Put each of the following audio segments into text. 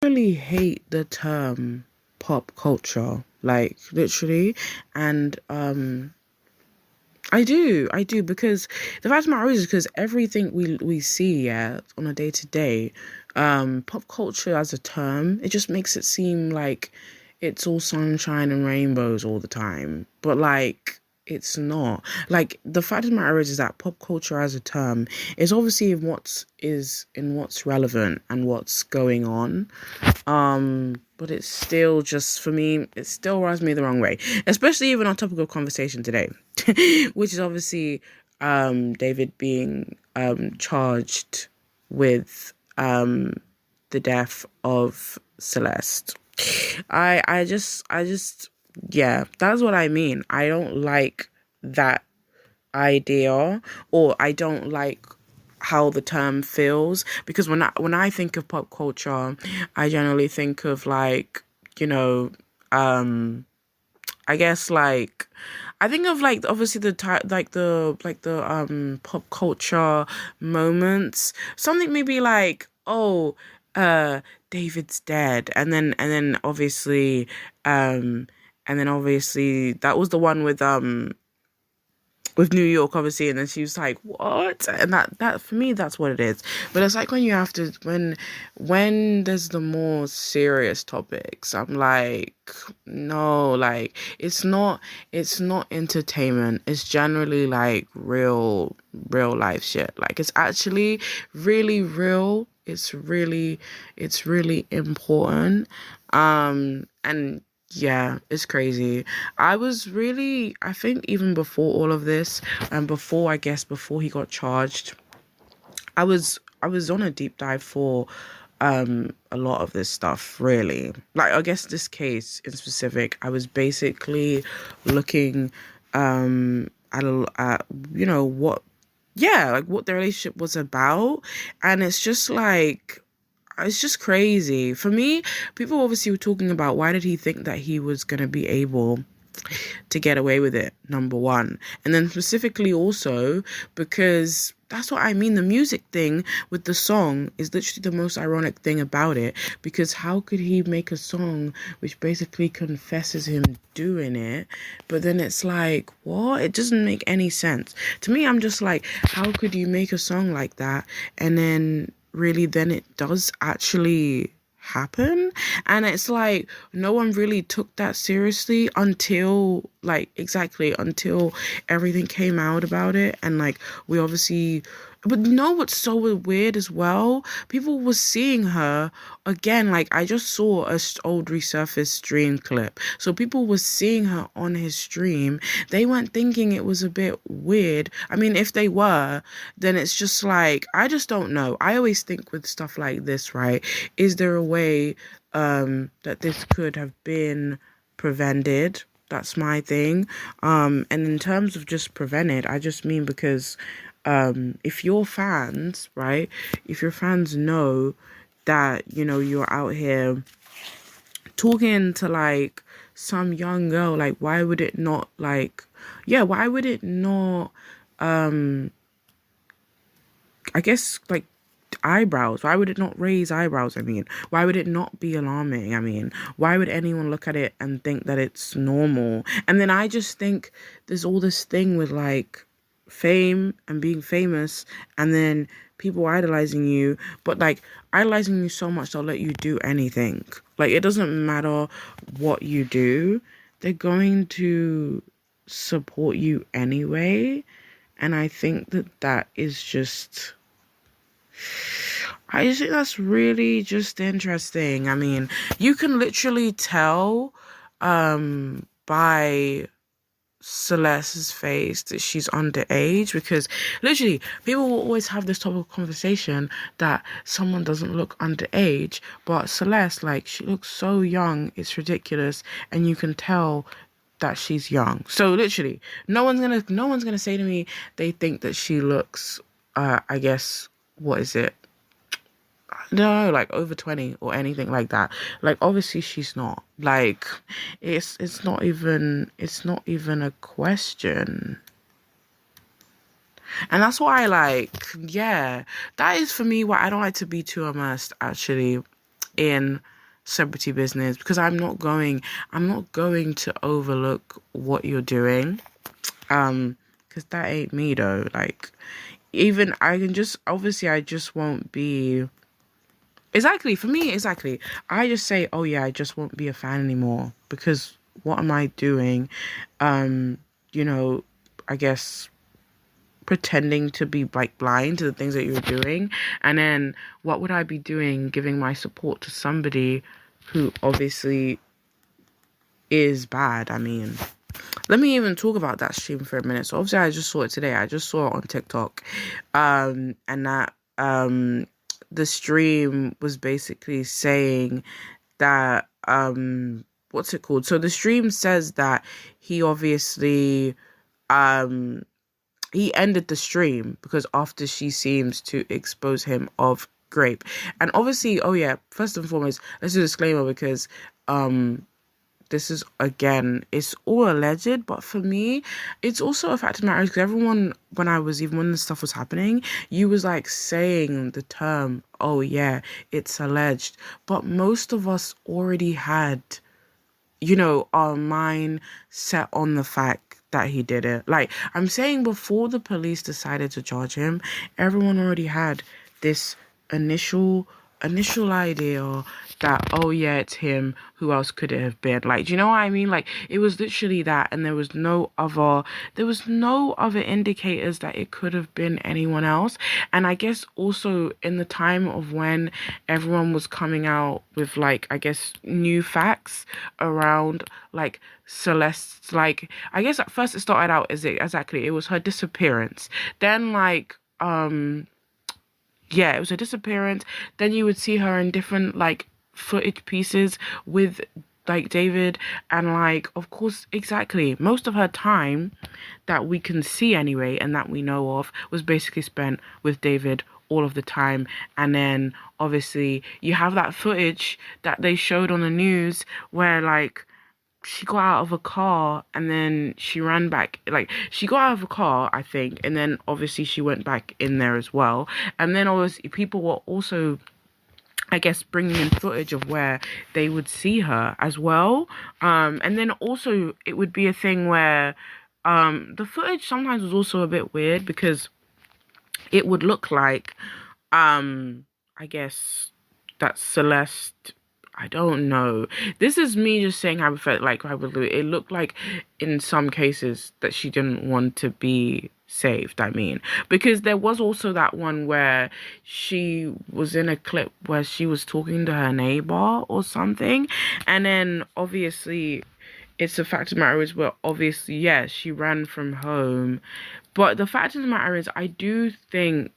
really hate the term pop culture, like literally, and I do because the fact of the matter is because everything we see, yeah, on a day to day, pop culture as a term, it just makes it seem like it's all sunshine and rainbows all the time, but like it's not. Like the fact of the matter is that pop culture as a term is obviously in what's relevant and what's going on, but it's still just for me, it still rubs me the wrong way. Especially even on topic of conversation today, which is obviously David being charged with the death of Celeste. I just yeah, that's what I mean. I don't like that idea, or I don't like how the term feels, because when I think of pop culture, I generally think of like, you know, um I guess like I think of like obviously the type like the pop culture moments, something maybe like, oh, uh David's dead, and then obviously that was the one with New York, obviously, and then she was like, "What?" And that for me, that's what it is. But it's like when you have to when there's the more serious topics, I'm like, no, like it's not entertainment. It's generally like real life shit. Like it's actually really real. It's really important. And yeah, it's crazy. I think even before all of this, and before, I guess, before he got charged, I was on a deep dive for a lot of this stuff, really. Like, I guess this case in specific, I was basically looking at what, yeah, like what the relationship was about, and it's just crazy. For me, people obviously were talking about why did he think that he was going to be able to get away with it, number one. And then specifically also because that's what I mean. The music thing with the song is literally the most ironic thing about it, because how could he make a song which basically confesses him doing it, but then it's like, what? It doesn't make any sense. To me, I'm just like, how could you make a song like that and then really then it does actually happen? And it's like no one really took that seriously until until everything came out about it, and like we obviously, but you know what's so weird as well, people were seeing her again. Like I just saw old resurfaced stream clip, so people were seeing her on his stream. They weren't thinking it was a bit weird. I mean, if they were, then it's just like, I just don't know. I always think with stuff like this, right, is there a way that this could have been prevented? That's my thing. And in terms of just prevented, I just mean because if your fans, right, if your fans know that, you're out here talking to like some young girl, like why would it not, like, yeah, why would it not, I guess, like, eyebrows? Why would it not raise eyebrows? I mean, why would it not be alarming? I mean, why would anyone look at it and think that it's normal? And then I just think there's all this thing with like fame and being famous, and then people idolizing you, but like idolizing you so much they'll let you do anything. Like it doesn't matter what you do, they're going to support you anyway. And I think that is just, I just think that's really just interesting. I mean, you can literally tell by Celeste's face that she's underage, because literally people will always have this type of conversation that someone doesn't look underage, but Celeste, like, she looks so young, it's ridiculous, and you can tell that she's young. So literally, no one's gonna say to me they think that she looks, I guess, what is it? No, like over 20 or anything like that. Like obviously she's not. Like it's not even a question. And that's why, like, yeah, that is for me why I don't like to be too immersed actually in celebrity business, because I'm not going to overlook what you're doing. Because that ain't me though. Like, even I can just, obviously I just won't be, exactly, for me, exactly. I just say, oh yeah, I just won't be a fan anymore, because what am I doing? Um, you know, I guess pretending to be like blind to the things that you're doing. And then what would I be doing giving my support to somebody who obviously is bad? I mean, let me even talk about that stream for a minute. So obviously I just saw it today. I just saw it on TikTok. And that the stream was basically saying that what's it called? So the stream says that he obviously um he ended the stream because after she seems to expose him of grape. And obviously, oh yeah, first and foremost, let's do a disclaimer, because this is, again, it's all alleged, but for me, it's also a fact of the matter, because everyone, when this stuff was happening, you was like saying the term, oh yeah, it's alleged, but most of us already had, our mind set on the fact that he did it. Like, I'm saying, before the police decided to charge him, everyone already had this initial idea that, oh yeah, it's him. Who else could it have been? Like, do you know what I mean? Like, it was literally that, and there was no other indicators that it could have been anyone else. And I guess also in the time of when everyone was coming out with, like, I guess new facts around, like, Celeste's, like, I guess at first it started out as it was her disappearance. Then, like, yeah, it was a disappearance. Then you would see her in different, like, footage pieces with, like, David, and, like, of course, exactly, most of her time that we can see anyway and that we know of was basically spent with David all of the time. And then obviously you have that footage that they showed on the news where, like, she got out of a car and then she ran back. Like, she got out of a car, I think, and then obviously she went back in there as well. And then obviously people were also, I guess, bringing in footage of where they would see her as well. And then also it would be a thing where the footage sometimes was also a bit weird, because it would look like, I guess, that Celeste, I don't know. This is me just saying hypothetically, it looked like in some cases that she didn't want to be saved, I mean. Because there was also that one where she was in a clip where she was talking to her neighbor or something. And then obviously it's the fact of the matter is, well, obviously, yes, she ran from home. But the fact of the matter is, I do think,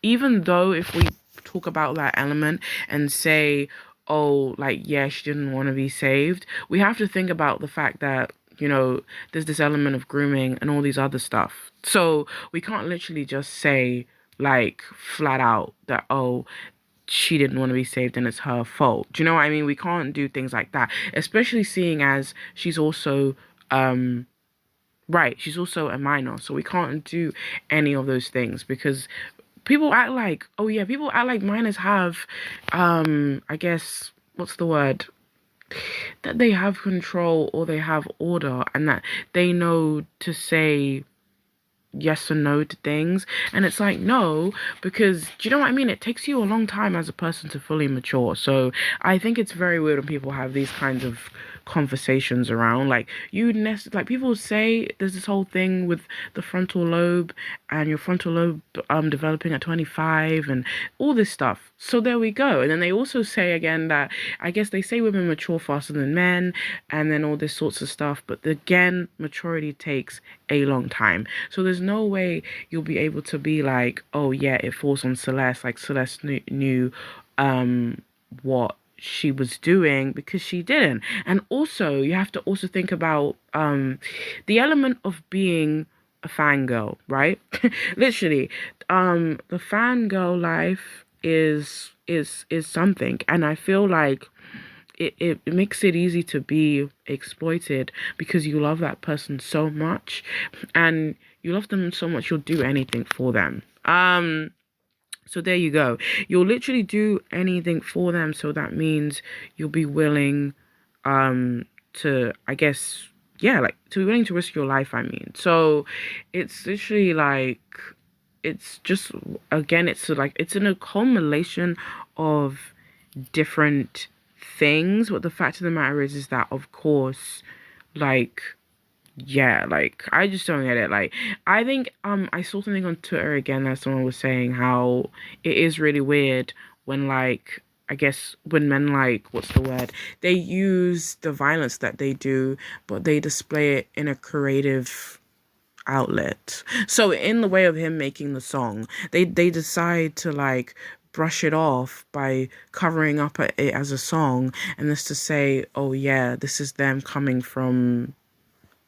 even though if we talk about that element and say, oh, like, yeah, she didn't want to be saved, we have to think about the fact that, there's this element of grooming and all these other stuff. So we can't literally just say, like, flat out that, oh, she didn't want to be saved and it's her fault. Do you know what I mean? We can't do things like that, especially seeing as she's also, right, she's also a minor. So we can't do any of those things, because people act like, oh yeah, people act like minors have, I guess, what's the word? That they have control or they have order, and that they know to say yes or no to things. And it's like, no, because do you know what I mean? It takes you a long time as a person to fully mature. So I think it's very weird when people have these kinds of conversations around, like, like, people say there's this whole thing with the frontal lobe and your frontal lobe developing at 25 and all this stuff. So there we go. And then they also say again that, I guess they say women mature faster than men, and then all this sorts of stuff, but again, maturity takes a long time. So there's no way you'll be able to be like, oh yeah, it falls on Celeste, like Celeste knew what she was doing, because she didn't. And also you have to also think about the element of being a fangirl, right? Literally, the fangirl life is something, and I feel like it makes it easy to be exploited, because you love that person so much, and you love them so much you'll do anything for them. So there you go. You'll literally do anything for them. So that means you'll be willing to, I guess, yeah, like to be willing to risk your life, I mean. So it's literally like it's just again it's like it's an accumulation of different things. But the fact of the matter is that of course, like yeah, like I just don't get it. Like I think I saw something on Twitter again that someone was saying how it is really weird when like I guess when men like what's the word? They use the violence that they do, but they display it in a creative outlet. So in the way of him making the song, they decide to like brush it off by covering up it as a song and just to say, oh yeah, this is them coming from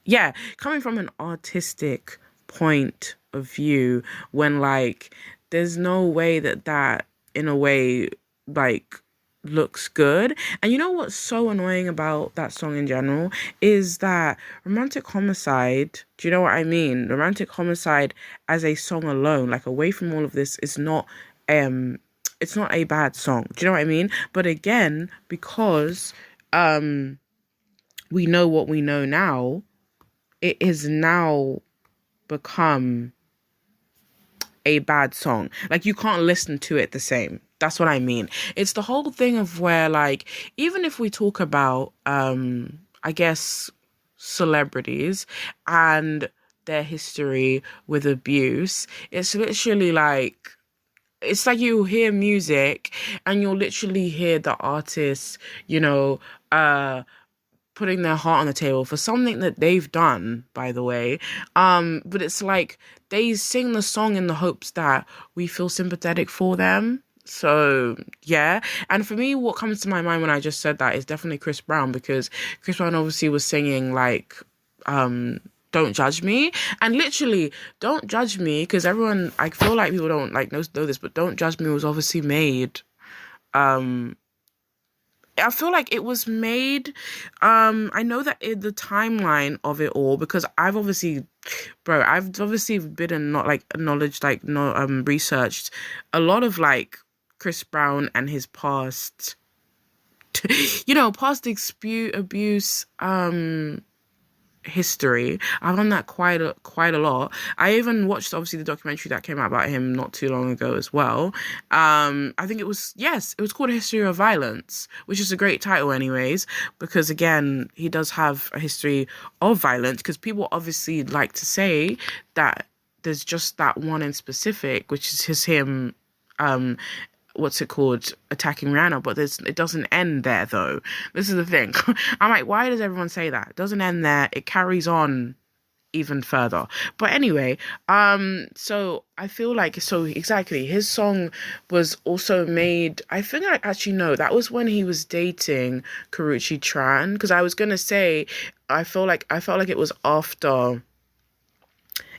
an artistic point of view when like there's no way that in a way like looks good. And you know what's so annoying about that song in general is that Romantic Homicide, do you know what I mean? Romantic Homicide as a song alone, like away from all of this, is not um it's not a bad song. Do you know what I mean? But again, because we know what we know now, it has now become a bad song. Like you can't listen to it the same. That's what I mean. It's the whole thing of where like even if we talk about I guess celebrities and their history with abuse, it's literally like it's like you hear music and you'll literally hear the artist, you know, putting their heart on the table for something that they've done, by the way. But it's like they sing the song in the hopes that we feel sympathetic for them. So yeah. And for me, what comes to my mind when I just said that is definitely Chris Brown, because Chris Brown obviously was singing like don't judge me, and literally don't judge me, because everyone, I feel like people don't like know this, but don't judge me was obviously made um I feel like it was made. I know that in the timeline of it all, because I've obviously, bro, I've obviously been and not like acknowledged, like no, researched a lot of like Chris Brown and his past, past dispute, abuse, history. I've done that quite a lot. I even watched obviously the documentary that came out about him not too long ago as well. I think it was called A History of Violence, which is a great title anyways, because again, he does have a history of violence, because people obviously like to say that there's just that one in specific, which is him what's it called, attacking Rihanna, but it doesn't end there though. This is the thing. I'm like, why does everyone say that? It doesn't end there. It carries on even further. But anyway, so I feel like, so exactly, his song was also made, I think I actually know, that was when he was dating Karrueche Tran, because I was gonna say, I felt like it was after.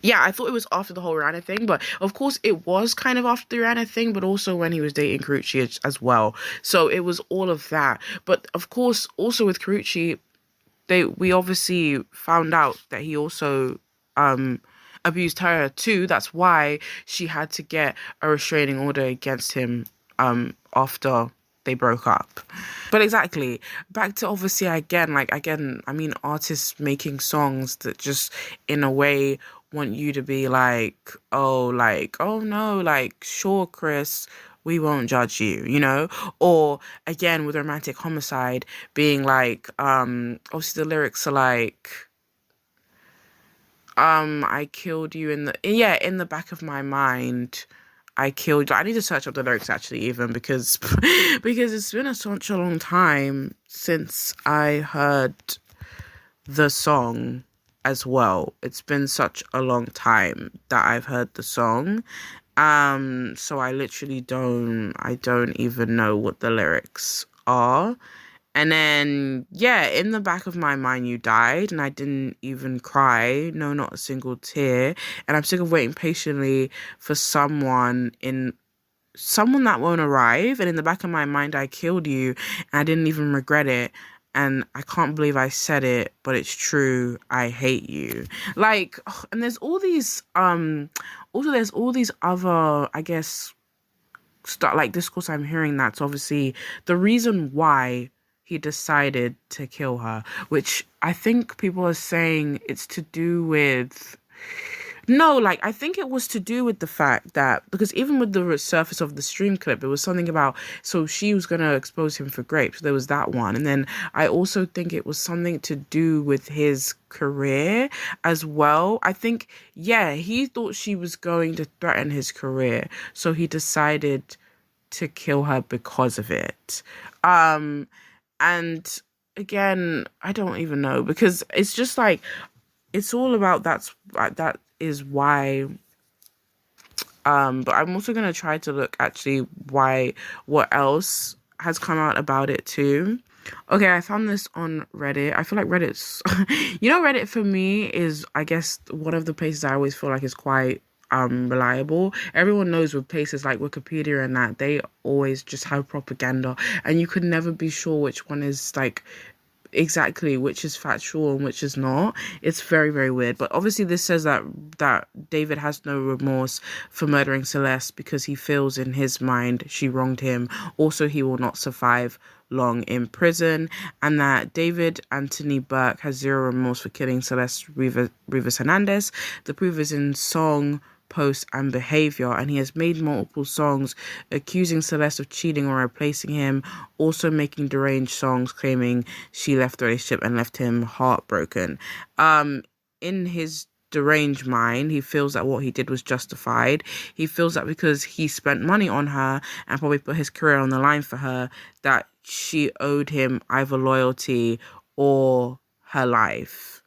Yeah, I thought it was after the whole Rihanna thing, but of course it was kind of after the Rihanna thing, but also when he was dating Karrueche as well. So it was all of that. But of course, also with Karrueche, we obviously found out that he also abused her too. That's why she had to get a restraining order against him after they broke up. But exactly, back to obviously again, I mean, artists making songs that just in a way want you to be oh no, like, sure, Chris, we won't judge you, or again with Romantic Homicide being obviously the lyrics are I killed you in the back of my mind. I killed you. I need to search up the lyrics actually, even because it's been such a long time since I heard the song as well. It's been such a long time that I've heard the song. So I literally don't even know what the lyrics are. And then, yeah, in the back of my mind, you died, and I didn't even cry. No, not a single tear. And I'm sick of waiting patiently for someone that won't arrive. And in the back of my mind, I killed you, and I didn't even regret it. And I can't believe I said it, but it's true. I hate you. And there's all these, also there's all these other, I guess, start like discourse I'm hearing, that's obviously the reason why he decided to kill her, which I think people are saying it's to do with. No, like I think it was to do with the fact that because even with the surface of the stream clip, it was something about so she was gonna expose him for grapes. There was that one, and then I also think it was something to do with his career as well. I think yeah, he thought she was going to threaten his career, so he decided to kill her because of it. Um, and again, I don't even know because it's just like it's all about that is why but I'm also gonna try to look actually why what else has come out about it too. Okay, I found this on Reddit. I feel like Reddit's Reddit for me is I guess one of the places I always feel like is quite reliable. Everyone knows with places like Wikipedia and that they always just have propaganda and you could never be sure which one is like exactly which is factual and which is not. It's very, very weird. But obviously this says that David has no remorse for murdering Celeste because he feels in his mind she wronged him. Also, he will not survive long in prison, and that David Anthony Burke has zero remorse for killing Celeste Rivas Hernandez. The proof is in song, post, and behavior, and he has made multiple songs accusing Celeste of cheating or replacing him, also making deranged songs claiming she left the relationship and left him heartbroken. In his deranged mind, he feels that what he did was justified. He feels that because he spent money on her and probably put his career on the line for her, that she owed him either loyalty or her life.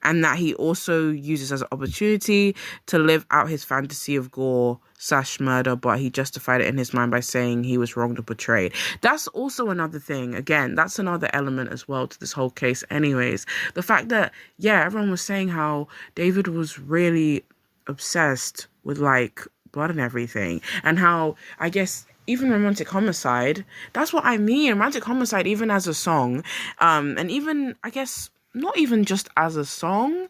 And that he also uses as an opportunity to live out his fantasy of gore/murder, but he justified it in his mind by saying he was wronged or betrayed. That's also another thing. Again, that's another element as well to this whole case anyways. The fact that, yeah, everyone was saying how David was really obsessed with, like, blood and everything. And how, I guess, even Romantic Homicide, that's what I mean. Romantic Homicide, even as a song, and even, I guess, not even just as a song,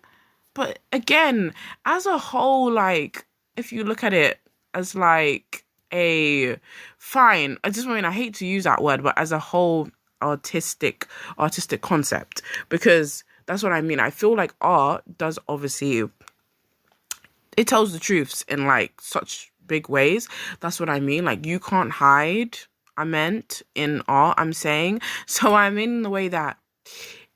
but again, as a whole, like, if you look at it as like a fine, I hate to use that word, but as a whole artistic concept, because that's what I mean. I feel like art does obviously, it tells the truths in like such big ways. That's what I mean. Like you can't hide, I meant in art, I'm saying. So I mean in the way that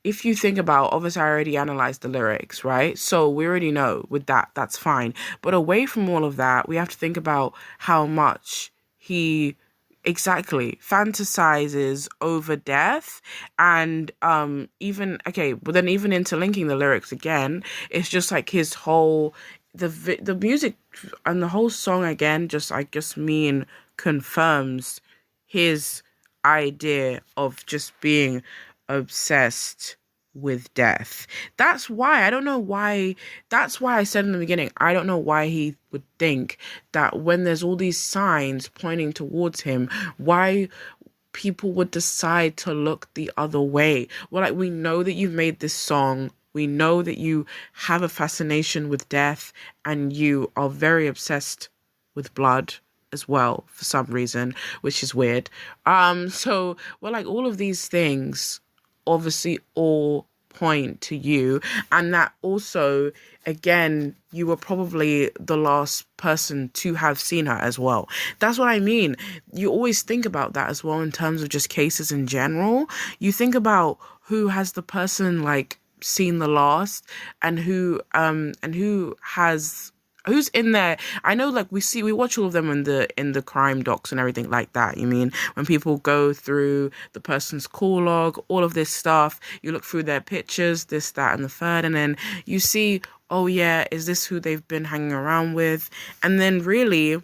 if you think about, obviously I already analyzed the lyrics, right? So we already know with that, that's fine. But away from all of that, we have to think about how much he exactly fantasizes over death. And even, okay, but then even interlinking the lyrics again, it's just like his whole, the music and the whole song again, confirms his idea of just being obsessed with death. That's why that's why I said in the beginning, I don't know why he would think that when there's all these signs pointing towards him, why people would decide to look the other way. Well, like, we know that you've made this song, we know that you have a fascination with death, and you are very obsessed with blood as well for some reason, which is weird. So well, like, all of these things obviously all point to you, and that also, again, you were probably the last person to have seen her as well. That's what I mean. You always think about that as well in terms of just cases in general. You think about who has the person like seen the last, and who has who's in there. I know, like, we watch all of them in the crime docs and everything like that. You mean when people go through the person's call log, all of this stuff, you look through their pictures, this, that, and the third, and then you see, oh yeah, is this who they've been hanging around with? And then really,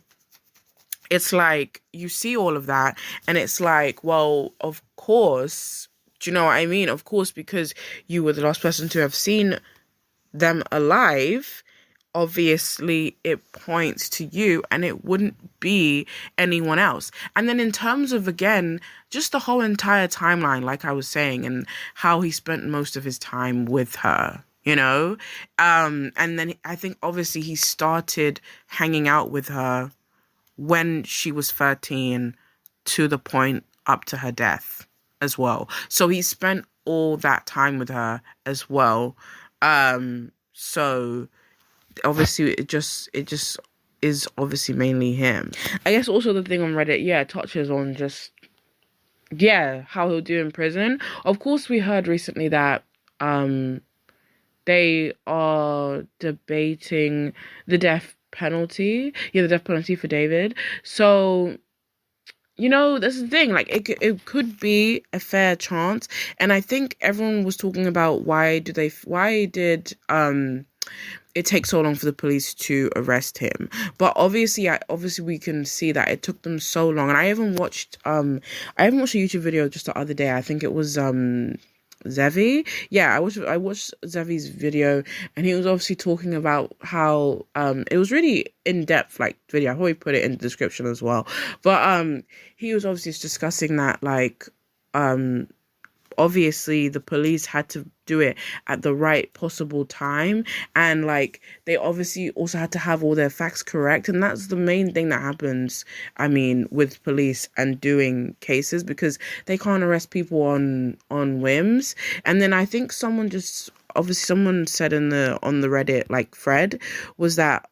it's like you see all of that, and it's like, well, of course, do you know what I mean? Of course, because you were the last person to have seen them alive, obviously it points to you, and it wouldn't be anyone else. And then in terms of, again, just the whole entire timeline, like I was saying, and how he spent most of his time with her, and then I think obviously he started hanging out with her when she was 13 to the point up to her death as well. So he spent all that time with her as well. So obviously it just is obviously mainly him. I guess also the thing on Reddit, touches on just how he'll do in prison. Of course, we heard recently that they are debating the death penalty. Yeah, the death penalty for David. So, that's the thing. Like, it could be a fair chance. And I think everyone was talking about why did it take so long for the police to arrest him. But obviously we can see that it took them so long. And I even watched a YouTube video just the other day. I think it was Zevi. Yeah, I watched Zevi's video, and he was obviously talking about how it was really in-depth like video. I'll probably put it in the description as well. But he was obviously discussing that like obviously the police had to do it at the right possible time, and like they obviously also had to have all their facts correct, and that's the main thing that happens, I mean, with police and doing cases, because they can't arrest people on whims. And then I think someone said on the Reddit, like Fred, was that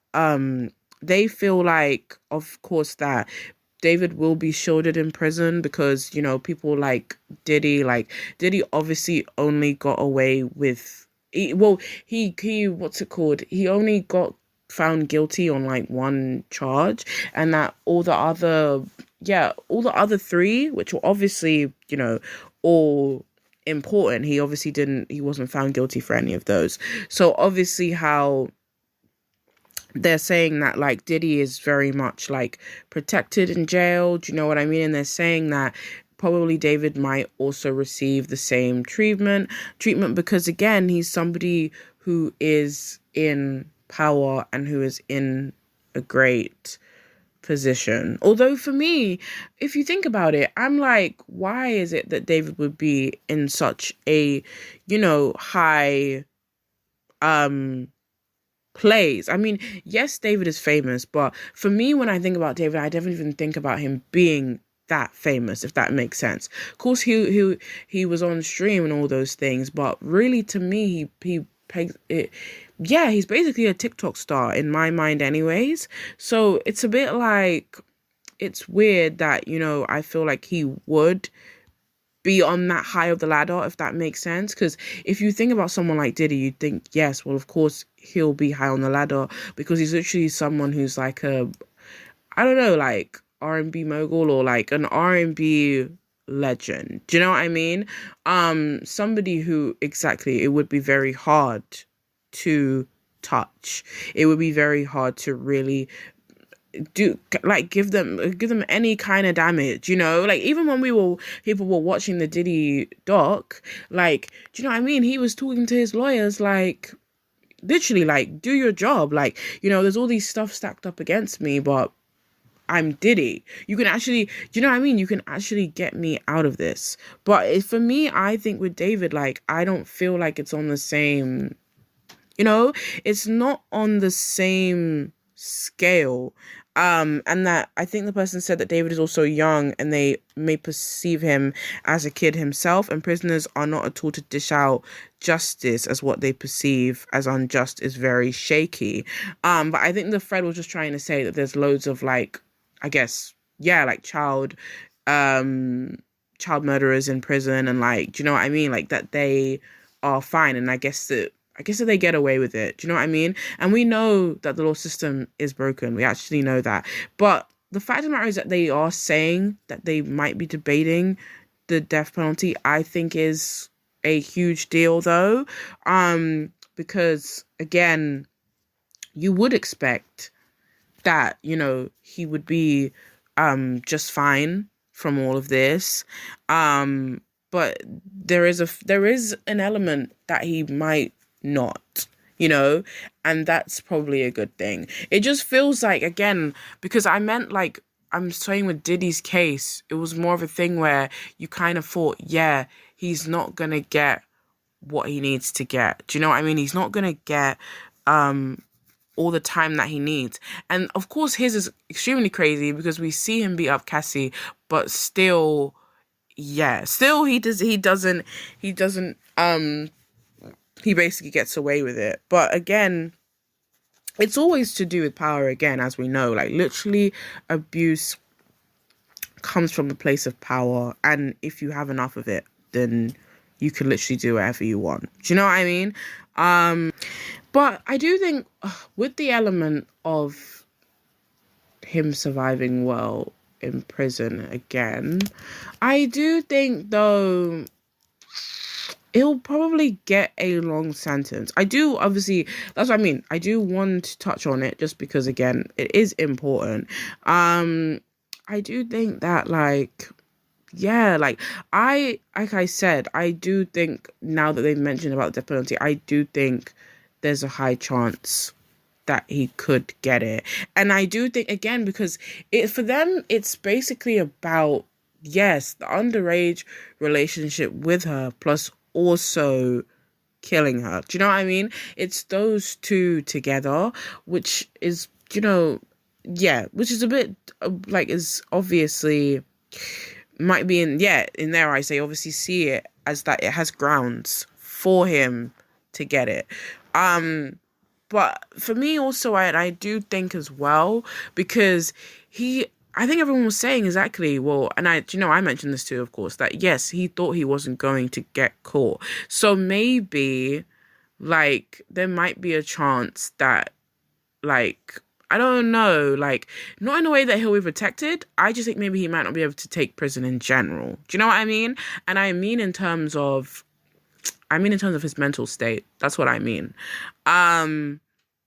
they feel like, of course, that David will be shielded in prison because, people like Diddy obviously only got away with, he what's it called? He only got found guilty on like one charge, and that all the other three, which were obviously, all important, he wasn't found guilty for any of those. So obviously how they're saying that like Diddy is very much like protected in jail. Do you know what I mean? And they're saying that probably David might also receive the same treatment because again, he's somebody who is in power and who is in a great position. Although for me, if you think about it, I'm like, why is it that David would be in such a, high plays? I mean, yes, David is famous, but for me, when I think about David, I don't even think about him being that famous, if that makes sense. Of course, he was on stream and all those things, but really, to me, he pegs it. Yeah, he's basically a TikTok star in my mind, anyways. So it's a bit like, it's weird that I feel like he would be on that high of the ladder, if that makes sense. Because if you think about someone like Diddy, you'd think, yes, well, of course he'll be high on the ladder because he's literally someone who's like like R&B mogul or like an R&B legend. Do you know what I mean? Somebody who, exactly, it would be very hard to touch. It would be very hard to really give them any kind of damage, like even when people were watching the Diddy doc, like, do you know what I mean, he was talking to his lawyers like, literally, like, do your job, like, there's all these stuff stacked up against me, but I'm Diddy. You can actually, do you know what I mean, you can actually get me out of this. But for me, I think with David, like, I don't feel like it's on the same, it's not on the same scale. And that I think the person said that David is also young and they may perceive him as a kid himself, and prisoners are not at all to dish out justice as what they perceive as unjust is very shaky. But I think the Fred was just trying to say that there's loads of like, I guess, like child murderers in prison, and like, do you know what I mean? Like that they are fine, and I guess that they get away with it. Do you know what I mean? And we know that the law system is broken. We actually know that. But the fact of the matter is that they are saying that they might be debating the death penalty, I think is a huge deal though. Because again, you would expect that, he would be just fine from all of this. But there is an element that he might not, and that's probably a good thing. It just feels like, again, because I meant like, I'm saying with Diddy's case, it was more of a thing where you kind of thought, yeah, he's not gonna get what he needs to get. Do you know what I mean? He's not gonna get all the time that he needs. And of course his is extremely crazy because we see him beat up Cassie, but still, yeah, still he basically gets away with it. But again, it's always to do with power again, as we know. Like, literally, abuse comes from a place of power, and if you have enough of it, then you can literally do whatever you want. Do you know what I mean? But I do think with the element of him surviving well in prison again, I do think, though, he'll probably get a long sentence. I do, obviously, that's what I mean. I do want to touch on it just because, again, it is important. I do think that, like, yeah, like I said, I do think now that they've mentioned about the death penalty, I do think there's a high chance that he could get it. And I do think, again, because for them, it's basically about, yes, the underage relationship with her, plus also killing her. Do you know what I mean? It's those two together, which is, yeah, which is a bit like, is obviously might be in there. I say obviously see it as that it has grounds for him to get it. But for me also, I do think as well, because I think everyone was saying exactly, well, and I mentioned this too, of course, that yes, he thought he wasn't going to get caught. So maybe, like, there might be a chance that, like, I don't know, like, not in a way that he'll be protected. I just think maybe he might not be able to take prison in general. Do you know what I mean? And I mean in terms of his mental state. That's what I mean.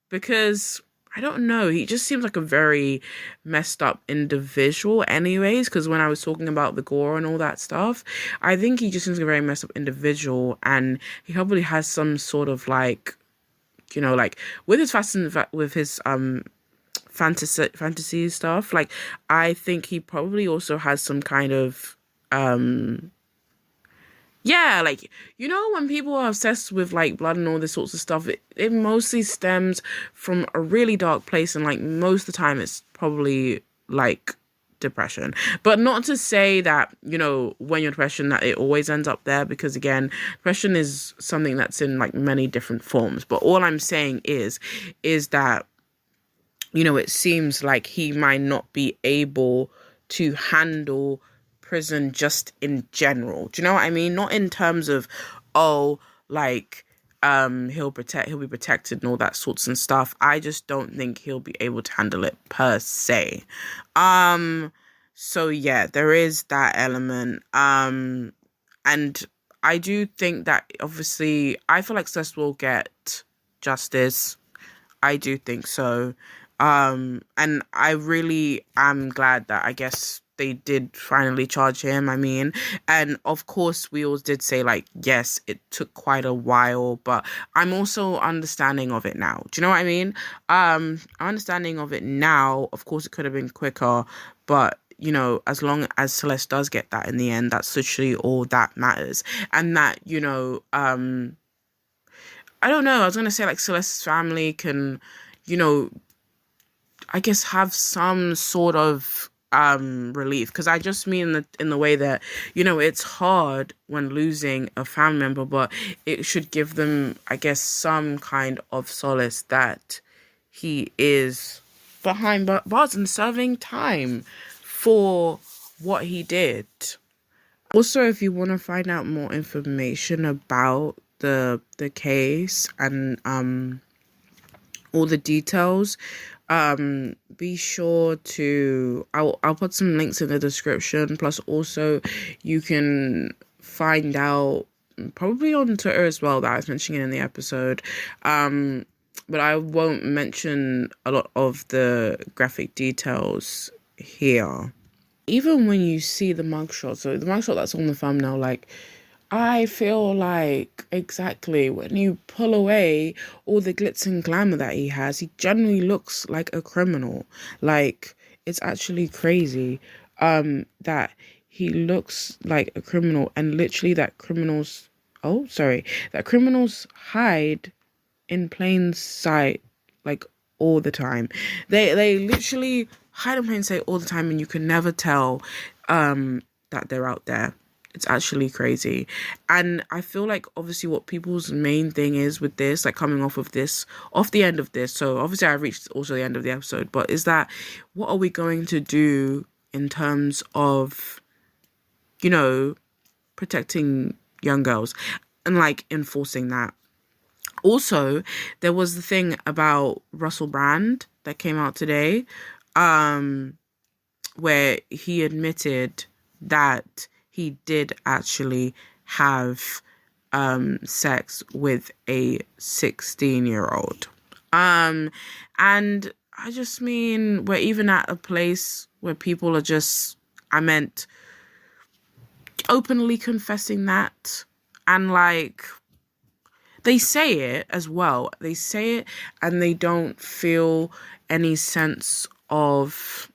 Because I don't know, he just seems like a very messed up individual anyways, because when I was talking about the gore and all that stuff, I think he just seems like a very messed up individual, and he probably has some sort of, like, like, with his fantasy stuff, like, I think he probably also has some kind of yeah, like, when people are obsessed with, like, blood and all this sorts of stuff, it mostly stems from a really dark place, and, like, most of the time it's probably, like, depression. But not to say that, when you're depression, that it always ends up there, because, again, depression is something that's in, like, many different forms. But all I'm saying is that, it seems like he might not be able to handle prison just in general. Do you know what I mean? Not in terms of, like, he'll be protected and all that sorts and stuff. I just don't think he'll be able to handle it per se. So yeah, there is that element. And I do think that, obviously, I feel like Celeste will get justice. I do think so. And I really am glad that, I guess, they did finally charge him. I mean, and of course we all did say, like, yes, it took quite a while, but I'm also understanding of it now. Do you know what I mean? Understanding of it now, of course it could have been quicker, but as long as Celeste does get that in the end, that's literally all that matters. And that, I don't know, I was gonna say, like, Celeste's family can, I guess, have some sort of relief, because I just mean in the way that, it's hard when losing a family member, but it should give them, I guess, some kind of solace that he is behind bars and serving time for what he did. Also, if you want to find out more information about the case and all the details, be sure to, I'll put some links in the description, plus also you can find out probably on Twitter as well, that I was mentioning in the episode, but I won't mention a lot of the graphic details here. Even when you see the mugshot, so the mugshot that's on the thumbnail, like, I feel like, exactly, when you pull away all the glitz and glamour that he has, he generally looks like a criminal. Like, it's actually crazy that he looks like a criminal, and literally that criminals hide in plain sight, like, all the time. They literally hide in plain sight all the time, and you can never tell that they're out there. It's actually crazy. And I feel like obviously what people's main thing is with this, like coming off the end of this. So obviously I reached also the end of the episode, but is that what are we going to do in terms of, protecting young girls and like enforcing that? Also, there was the thing about Russell Brand that came out today, where he admitted that he did actually have sex with a 16-year-old. And I just mean, we're even at a place where people are just, openly confessing that. And like, they say it as well. They say it and they don't feel any sense of,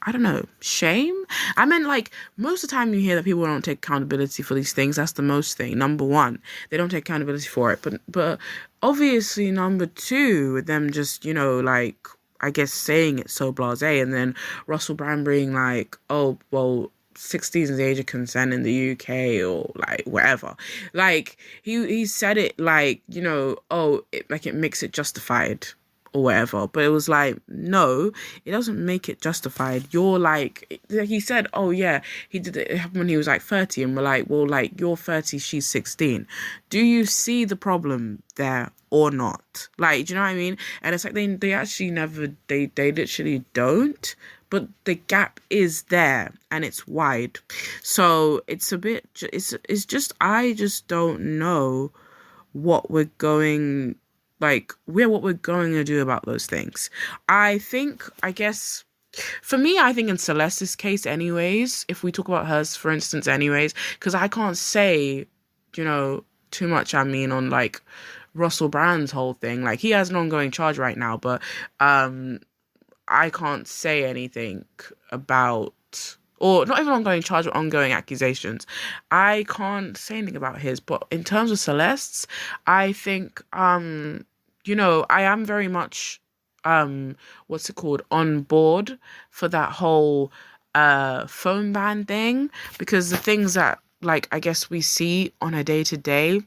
I don't know, shame? I mean, like, most of the time you hear that people don't take accountability for these things. That's the most thing. Number one, they don't take accountability for it. But obviously, number two, them just, like, I guess saying it so blasé. And then Russell Brand being like, oh, well, 16 is the age of consent in the UK or like whatever. Like, he said it like, it makes it justified or whatever, but it was like, no, it doesn't make it justified. You're like he said, oh yeah, he did it happened when he was like 30, and we're like, well, like, you're 30, she's 16. Do you see the problem there or not? Like, do you know what I mean? And it's like they actually never, they literally don't, but the gap is there and it's wide. So it's a bit, it's just, I just don't know what we're going to do about those things. I guess, for me, I think in Celeste's case anyways, if we talk about hers, for instance, anyways, because I can't say, too much, on, like, Russell Brand's whole thing. Like, he has an ongoing charge right now, but I can't say anything about, or not even ongoing charge, but ongoing accusations. I can't say anything about his, but in terms of Celeste's, I think, I am very much, on board for that whole, phone ban thing, because the things that, like, I guess we see on a day-to-day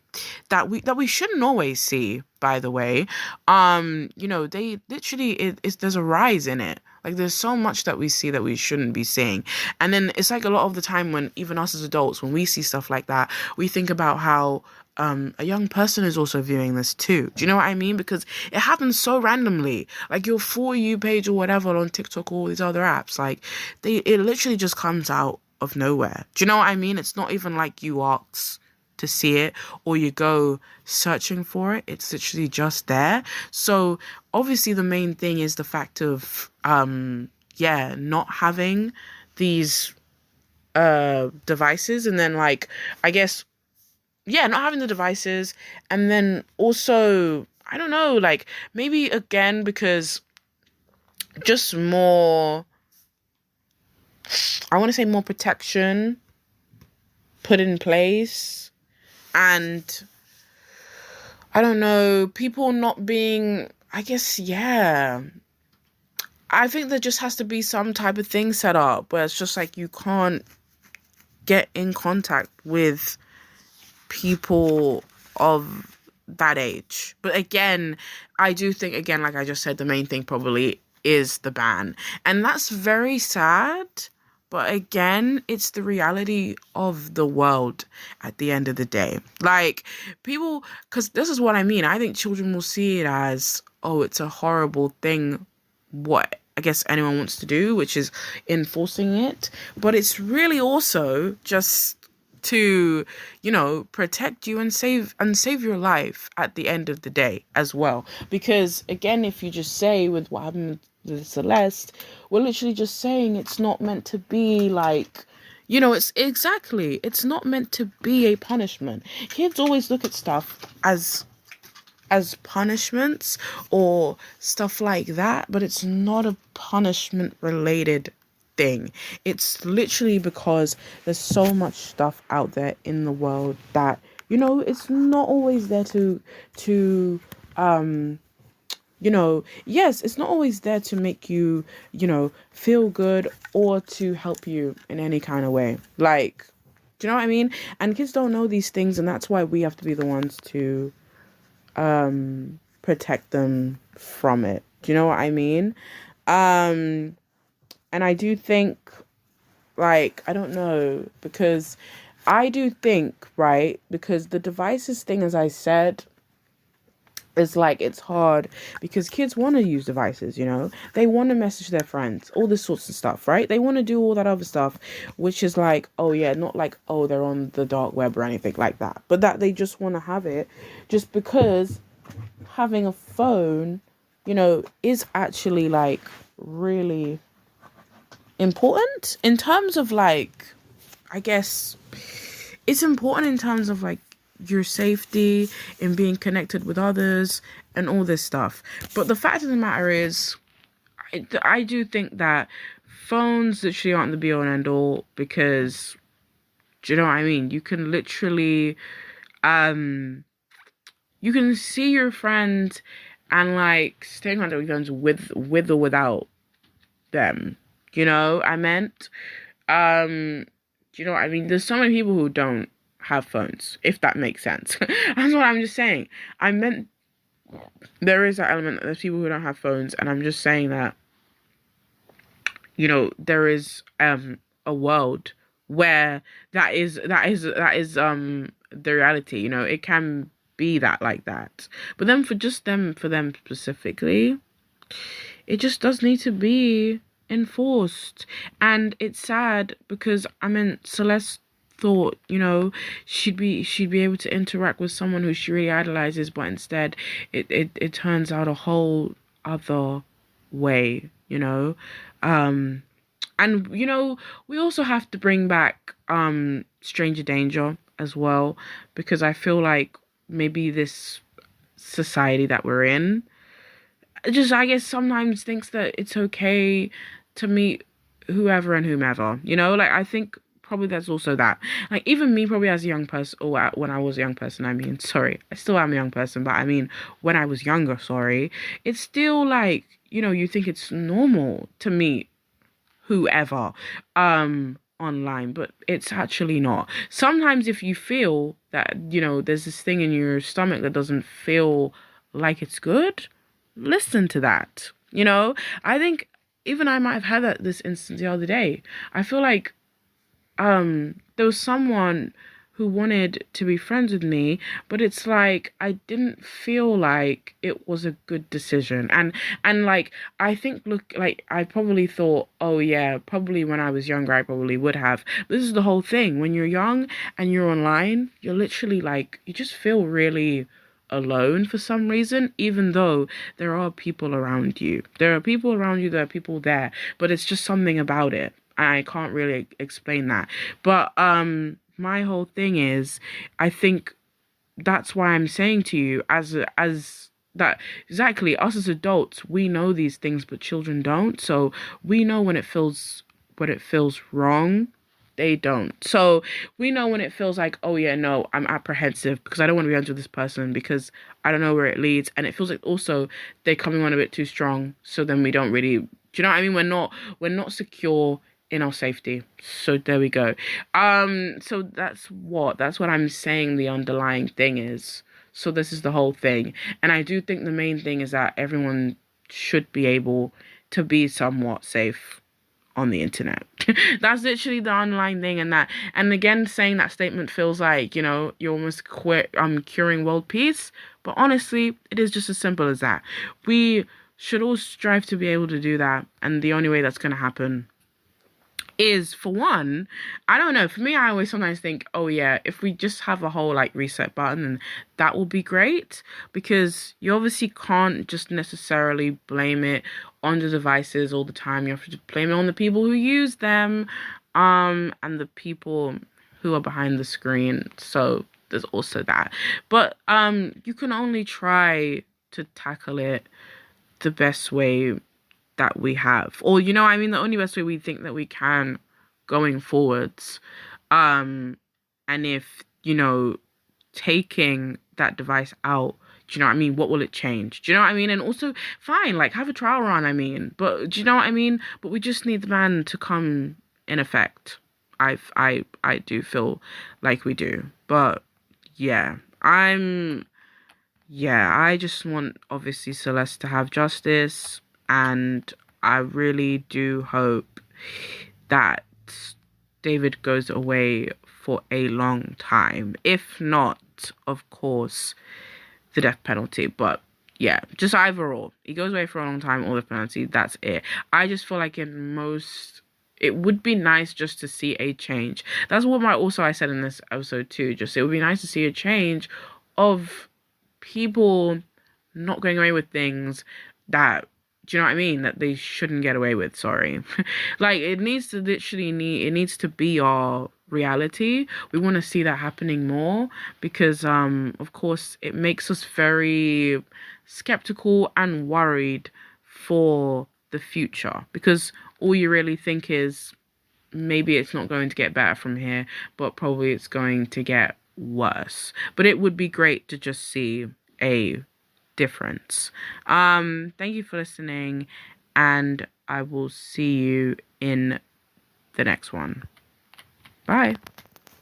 that we shouldn't always see, by the way, they literally, there's a rise in it. Like, there's so much that we see that we shouldn't be seeing. And then it's like a lot of the time when even us as adults, when we see stuff like that, we think about how a young person is also viewing this too. Do you know what I mean? Because it happens so randomly. Like, your For You page or whatever on TikTok or all these other apps, like, it literally just comes out of nowhere. Do you know what I mean? It's not even like you ask to see it or you go searching for it. It's literally just there. So obviously the main thing is the fact of not having these devices, and then, like, I guess, not having the devices, and then also, I don't know, like, maybe again, because just more, I want to say more protection put in place, and I don't know, people not being, I guess, I think there just has to be some type of thing set up where it's just like you can't get in contact with people of that age. But again, I do think, again, like I just said, the main thing probably is the ban. And that's very sad. But again, it's the reality of the world at the end of the day. Like, people, because this is what I mean. I think children will see it as, oh, it's a horrible thing, what I guess anyone wants to do, which is enforcing it. But it's really also just to, protect you and save your life at the end of the day as well. Because again, if you just say with what happened with Celeste, we're literally just saying it's not meant to be like, it's not meant to be a punishment. Kids always look at stuff as punishments or stuff like that, but it's not a punishment related thing. It's literally because there's so much stuff out there in the world that, it's not always there to yes, it's not always there to make you, feel good or to help you in any kind of way. Like, do you know what I mean? And kids don't know these things, and that's why we have to be the ones to protect them from it. Do you know what I mean? Um, and I do think, like, I don't know, because I do think, right, because the devices thing, as I said, it's like it's hard because kids want to use devices, they want to message their friends, all this sorts of stuff, right? They want to do all that other stuff, which is like, oh yeah, not like, oh, they're on the dark web or anything like that, but that they just want to have it just because having a phone, is actually like really important in terms of like, I guess it's important in terms of like your safety and being connected with others and all this stuff. But the fact of the matter is, I do think that phones literally aren't the be all and end all, because, do you know what I mean? You can literally, you can see your friend and like stay in contact with friends with or without them. I meant, do you know what I mean? There's so many people who don't have phones, if that makes sense. That's what I'm just saying. I meant there is that element that there's people who don't have phones, and I'm just saying that, there is a world where that is the reality. It can be that, like that. But then for them specifically, it just does need to be enforced. And it's sad because, I mean, Celeste thought, she'd be able to interact with someone who she really idolizes, but instead it turns out a whole other way, um and we also have to bring back Stranger Danger as well, because I feel like maybe this society that we're in just, I guess, sometimes thinks that it's okay to meet whoever and whomever, like, I think probably there's also that, like, even me probably as a young person, or when I was a young person, I mean, sorry, I still am a young person, but I mean, when I was younger, sorry, it's still like, you think it's normal to meet whoever online, but it's actually not. Sometimes if you feel that, there's this thing in your stomach that doesn't feel like it's good, listen to that. I think even I might have had this instance the other day. I feel like there was someone who wanted to be friends with me, but it's like I didn't feel like it was a good decision. And like, I think, look, like, I probably thought, oh yeah, probably when I was younger I probably would have. But this is the whole thing. When you're young and you're online, you're literally like, you just feel really alone for some reason, even though there are people around you. There are people around you, there are people there, but it's just something about it. I can't really explain that. But my whole thing is, I think that's why I'm saying to you, as that, exactly, us as adults, we know these things, but children don't. So we know when it feels wrong. They don't. So we know when it feels like, oh yeah, no, I'm apprehensive because I don't want to be friends with this person because I don't know where it leads. And it feels like also they're coming on a bit too strong. So then we don't really, do you know what I mean? We're not secure in our safety. So there we go. So that's what I'm saying the underlying thing is. So this is the whole thing. And I do think the main thing is that everyone should be able to be somewhat safe on the internet. That's literally the underlying thing. And again, saying that statement feels like, you're almost curing world peace. But honestly, it is just as simple as that. We should all strive to be able to do that. And the only way that's going to happen is, for one, I don't know, for me, I always sometimes think, oh yeah, if we just have a whole like reset button, then that will be great, because you obviously can't just necessarily blame it on the devices all the time. You have to blame it on the people who use them, and the people who are behind the screen. So there's also that. But you can only try to tackle it the best way that we have, or I mean, the only best way we think that we can going forwards. And if taking that device out Do you know what I mean? What will it change? Do you know what I mean? And also, fine, like have a trial run, I mean. But do you know what I mean? But we just need the ban to come in effect. I do feel like we do. But yeah, I just want obviously Celeste to have justice, and I really do hope that David goes away for a long time. If not, of course, the death penalty. But yeah, just either or. He goes away for a long time or the penalty. That's it. I just feel like it would be nice just to see a change. That's what I said in this episode too. Just it would be nice to see a change of people not going away with things that, do you know what I mean, that they shouldn't get away with. Sorry. Like it needs to be our reality. We want to see that happening more because of course it makes us very skeptical and worried for the future, because all you really think is maybe it's not going to get better from here, but probably it's going to get worse. But it would be great to just see a difference. Thank you for listening, and I will see you in the next one. Bye.